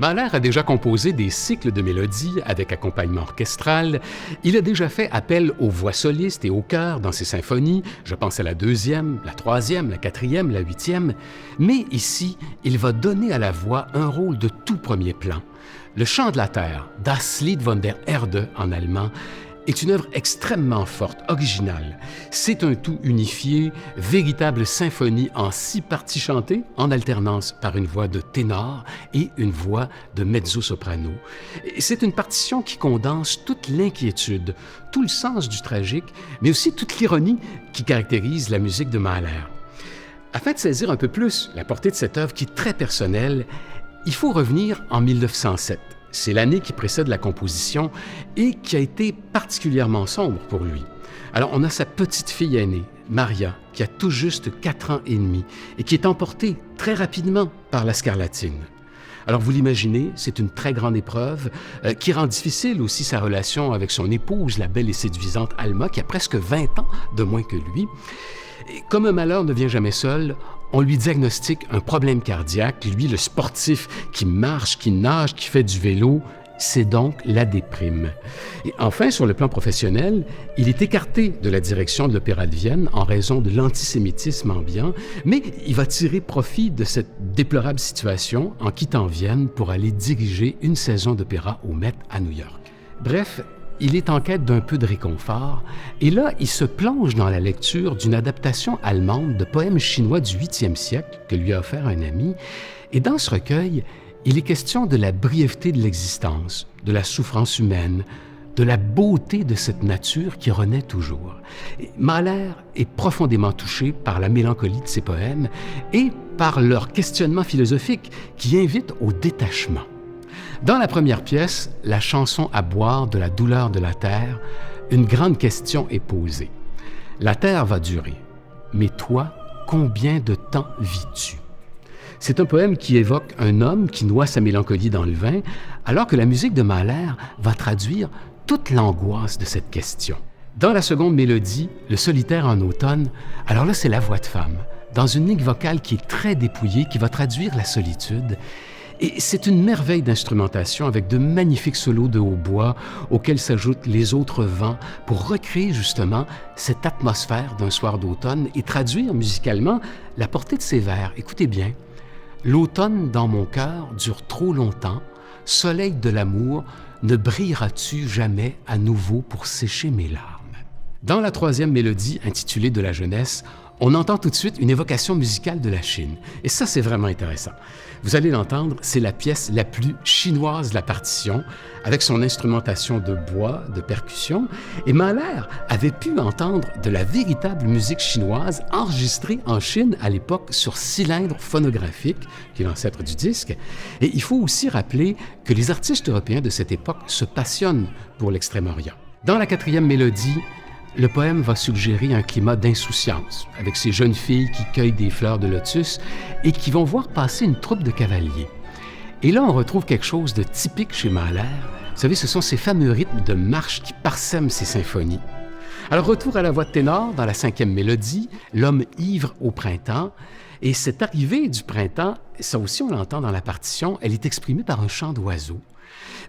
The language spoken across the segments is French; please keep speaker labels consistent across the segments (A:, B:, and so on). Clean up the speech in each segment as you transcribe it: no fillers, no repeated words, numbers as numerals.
A: Mahler a déjà composé des cycles de mélodies avec accompagnement orchestral. Il a déjà fait appel aux voix solistes et aux chœurs dans ses symphonies. Je pense à la 2e, la 3e, la 4e, la 8e. Mais ici, il va donner à la voix un rôle de tout premier plan. Le chant de la terre, Das Lied von der Erde en allemand, est une œuvre extrêmement forte, originale. C'est un tout unifié, véritable symphonie en 6 parties chantées, en alternance par une voix de ténor et une voix de mezzo-soprano. C'est une partition qui condense toute l'inquiétude, tout le sens du tragique, mais aussi toute l'ironie qui caractérise la musique de Mahler. Afin de saisir un peu plus la portée de cette œuvre qui est très personnelle, il faut revenir en 1907. C'est l'année qui précède la composition et qui a été particulièrement sombre pour lui. Alors, on a sa petite fille aînée, Maria, qui a tout juste 4 ans et demi et qui est emportée très rapidement par la scarlatine. Alors, vous l'imaginez, c'est une très grande épreuve qui rend difficile aussi sa relation avec son épouse, la belle et séduisante Alma, qui a presque 20 ans de moins que lui. Et comme un malheur ne vient jamais seul, on lui diagnostique un problème cardiaque. Lui, le sportif qui marche, qui nage, qui fait du vélo, c'est donc la déprime. Et enfin, sur le plan professionnel, il est écarté de la direction de l'Opéra de Vienne en raison de l'antisémitisme ambiant, mais il va tirer profit de cette déplorable situation en quittant Vienne pour aller diriger une saison d'opéra au Met à New York. Bref, il est en quête d'un peu de réconfort, et là, il se plonge dans la lecture d'une adaptation allemande de poèmes chinois du 8e siècle que lui a offert un ami. Et dans ce recueil, il est question de la brièveté de l'existence, de la souffrance humaine, de la beauté de cette nature qui renaît toujours. Et Mahler est profondément touché par la mélancolie de ses poèmes et par leur questionnement philosophique qui invite au détachement. Dans la première pièce, la chanson à boire de la douleur de la terre, une grande question est posée. La terre va durer, mais toi, combien de temps vis-tu? C'est un poème qui évoque un homme qui noie sa mélancolie dans le vin, alors que la musique de Mahler va traduire toute l'angoisse de cette question. Dans la seconde mélodie, le solitaire en automne, alors là, c'est la voix de femme, dans une ligne vocale qui est très dépouillée, qui va traduire la solitude. Et c'est une merveille d'instrumentation avec de magnifiques solos de hautbois auxquels s'ajoutent les autres vents pour recréer justement cette atmosphère d'un soir d'automne et traduire musicalement la portée de ces vers. Écoutez bien. « L'automne dans mon cœur dure trop longtemps, soleil de l'amour, ne brilleras-tu jamais à nouveau pour sécher mes larmes? » Dans la troisième mélodie intitulée « De la jeunesse », on entend tout de suite une évocation musicale de la Chine. Et ça, c'est vraiment intéressant. Vous allez l'entendre, c'est la pièce la plus chinoise de la partition, avec son instrumentation de bois, de percussion. Et Mahler avait pu entendre de la véritable musique chinoise enregistrée en Chine à l'époque sur cylindre phonographique, qui est l'ancêtre du disque. Et il faut aussi rappeler que les artistes européens de cette époque se passionnent pour l'Extrême-Orient. Dans la quatrième mélodie, le poème va suggérer un climat d'insouciance, avec ces jeunes filles qui cueillent des fleurs de lotus et qui vont voir passer une troupe de cavaliers. Et là, on retrouve quelque chose de typique chez Mahler. Vous savez, ce sont ces fameux rythmes de marche qui parsèment ses symphonies. Alors, retour à la voix de ténor dans la cinquième mélodie, l'homme ivre au printemps. Et cette arrivée du printemps, ça aussi on l'entend dans la partition, elle est exprimée par un chant d'oiseau.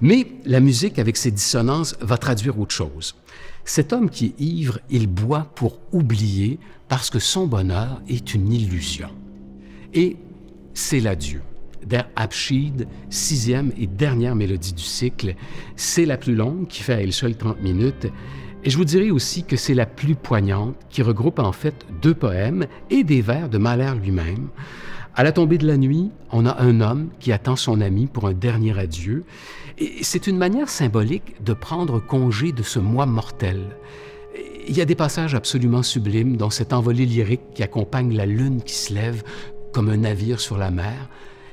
A: Mais la musique, avec ses dissonances, va traduire autre chose. Cet homme qui est ivre, il boit pour oublier parce que son bonheur est une illusion. Et c'est l'adieu. Der Abschied, 6e et dernière mélodie du cycle, c'est la plus longue qui fait à elle seule 30 minutes. Et je vous dirais aussi que c'est la plus poignante qui regroupe en fait 2 poèmes et des vers de Mahler lui-même. À la tombée de la nuit, on a un homme qui attend son ami pour un dernier adieu. Et c'est une manière symbolique de prendre congé de ce moi mortel. Il y a des passages absolument sublimes, dont cette envolée lyrique qui accompagne la lune qui se lève comme un navire sur la mer.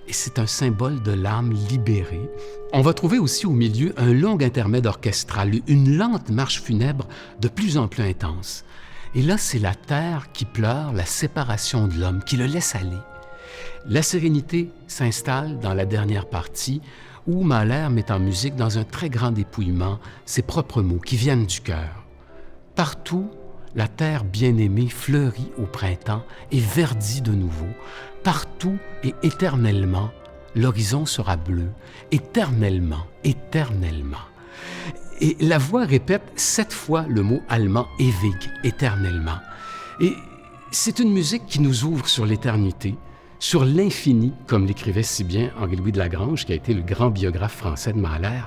A: Et c'est un symbole de l'âme libérée. On va trouver aussi au milieu un long intermède orchestral, une lente marche funèbre de plus en plus intense. Et là, c'est la terre qui pleure la séparation de l'homme, qui le laisse aller. La sérénité s'installe dans la dernière partie où Mahler met en musique dans un très grand dépouillement ses propres mots qui viennent du cœur. Partout, la terre bien-aimée fleurit au printemps et verdit de nouveau. Partout et éternellement, l'horizon sera bleu, éternellement, éternellement. Et la voix répète 7 fois le mot allemand « ewig », éternellement. Et c'est une musique qui nous ouvre sur l'éternité, sur l'infini, comme l'écrivait si bien Henri-Louis de Lagrange, qui a été le grand biographe français de Mahler.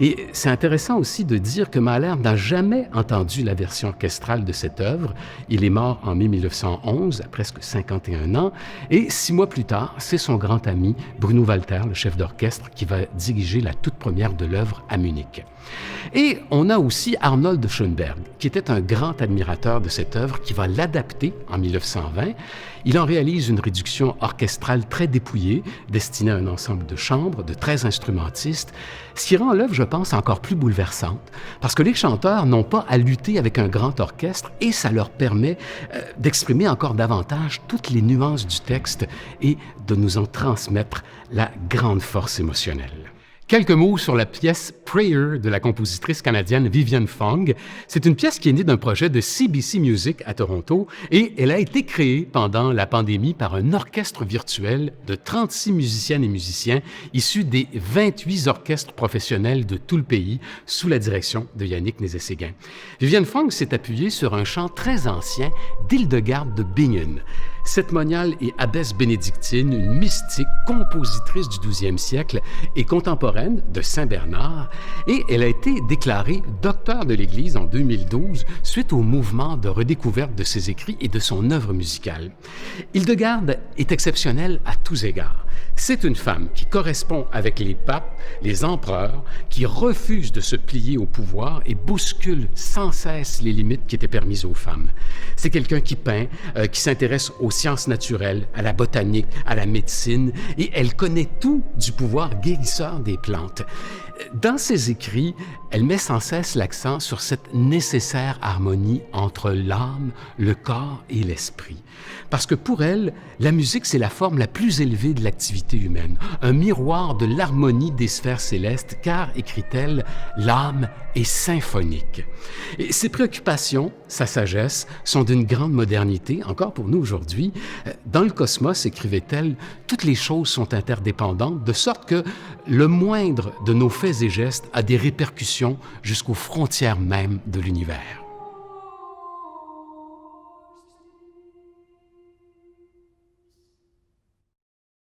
A: Et c'est intéressant aussi de dire que Mahler n'a jamais entendu la version orchestrale de cette œuvre. Il est mort en mai 1911, à presque 51 ans, et 6 mois plus tard, c'est son grand ami Bruno Walter, le chef d'orchestre, qui va diriger la toute première de l'œuvre à Munich. Et on a aussi Arnold Schoenberg, qui était un grand admirateur de cette œuvre, qui va l'adapter en 1920. Il en réalise une réduction orchestrale très dépouillée, destinée à un ensemble de chambres, de 13 instrumentistes, ce qui rend l'œuvre, je pense, encore plus bouleversante, parce que les chanteurs n'ont pas à lutter avec un grand orchestre et ça leur permet d'exprimer encore davantage toutes les nuances du texte et de nous en transmettre la grande force émotionnelle. Quelques mots sur la pièce Prayer de la compositrice canadienne Vivienne Fong. C'est une pièce qui est née d'un projet de CBC Music à Toronto et elle a été créée pendant la pandémie par un orchestre virtuel de 36 musiciennes et musiciens issus des 28 orchestres professionnels de tout le pays sous la direction de Yannick Nézet-Séguin. Vivienne Fong s'est appuyée sur un chant très ancien d'Hildegarde de Bingen. Cette moniale est abbesse bénédictine, une mystique compositrice du 12e siècle et contemporaine de Saint-Bernard, et elle a été déclarée docteur de l'Église en 2012 suite au mouvement de redécouverte de ses écrits et de son œuvre musicale. Hildegarde est exceptionnelle à tous égards. C'est une femme qui correspond avec les papes, les empereurs, qui refuse de se plier au pouvoir et bouscule sans cesse les limites qui étaient permises aux femmes. C'est quelqu'un qui peint, qui s'intéresse aux sciences naturelles, à la botanique, à la médecine, et elle connaît tout du pouvoir guérisseur des plantes. Dans ses écrits, elle met sans cesse l'accent sur cette nécessaire harmonie entre l'âme, le corps et l'esprit. Parce que pour elle, la musique, c'est la forme la plus élevée de l'activité humaine, un miroir de l'harmonie des sphères célestes, car, écrit-elle, l'âme est symphonique. Et ses préoccupations, sa sagesse, sont d'une grande modernité, encore pour nous aujourd'hui. Dans le cosmos, écrivait-elle, toutes les choses sont interdépendantes, de sorte que le moindre de nos faits et gestes a des répercussions jusqu'aux frontières même de l'univers.